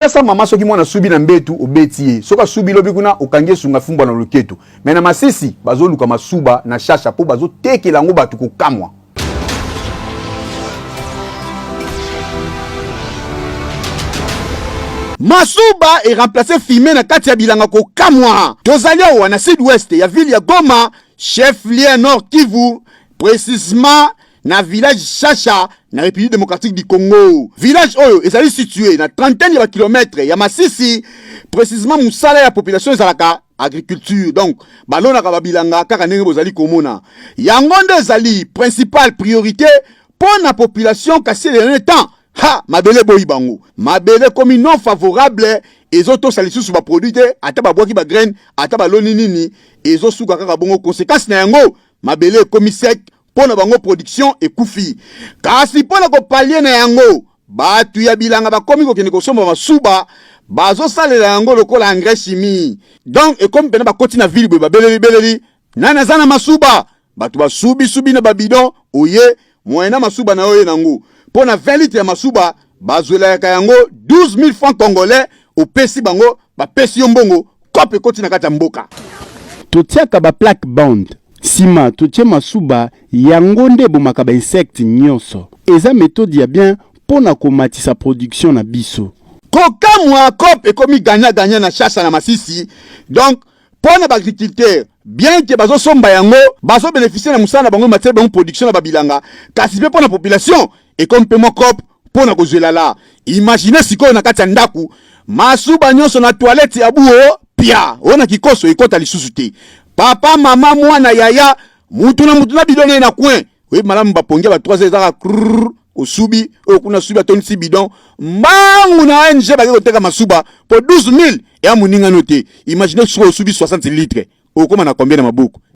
Sasa mama soki mwana subi na mbetu obetiye. Soka subi lobi kuna okangie sunga fumba na loketo. Mena masisi bazo luka masuba na shasha po bazo teke lango batu kukamwa. Masuba est remplacé Fimé na kati ya bilanga ko kamwa. Tozali awa na sud-ouest ya ville ya Goma, chef-lieu Nord Kivu, précisément na village Chacha na République démocratique du Congo. Village oyo ezali situé na trentaine de kilomètres ya Masisi, précisément musala ya population ezalaka agriculture. Donc balona ka babilanga kaka ndenge bozali komona. Yango nde ezali principale priorité pour la population kasi le temps. Ha, mabele boyi bango. Mabele comme non favorable, ezoto salisu su ba produit te, ata ba boki ba graine, ata ba loni nini, ezo suka kaka bongo conséquence na yango, mabele comme sec pona bango production et kufi. Kasi pona ko pallier na yango, batu ya bilanga ba komi ko kene ko somba masuba, bazo salela yango lokola engrais chimie. Donc et comme pena ba koti na ville ba beleli, nana zana masuba, batu ba subi na ba bidon, oye, moyena masuba na oye nango. Pour na 20 litres ya masuba, bazwela yango 12 000 francs congolais au pesi bango, ba pesi yombongo, kope koti na kata mboka. Totiaka ba plaque bond. Sima totie masuba yango nde bomaka ba insecte nyonso. Eza méthode ya bien pona komatisa production na biso. Kokamwa kope komi ganya na chassa na Masisi. Donc pona ba agriculteur bien que bazo somba yango, bazo bénéficier na musana bango matière bango production na babilanga, kasi pe pona population et comme paiement cop pour na kozela la. Imaginez siko na kati ya ndaku, masuba nyonso na toilette ya buo, pia, ona kikoso ekota lisusu te. Papa, mama, mwana, yaya, mutu na bidon na coin. Oui, madame bapongia ba 3 ezaka krrr, osubi, okuna subi atoni si bidon, mbangu na NG ba koteka masuba pour 12 000 et amuninga noté. Imaginez siko osubi 60 litres. Okoma na combien na mabuku.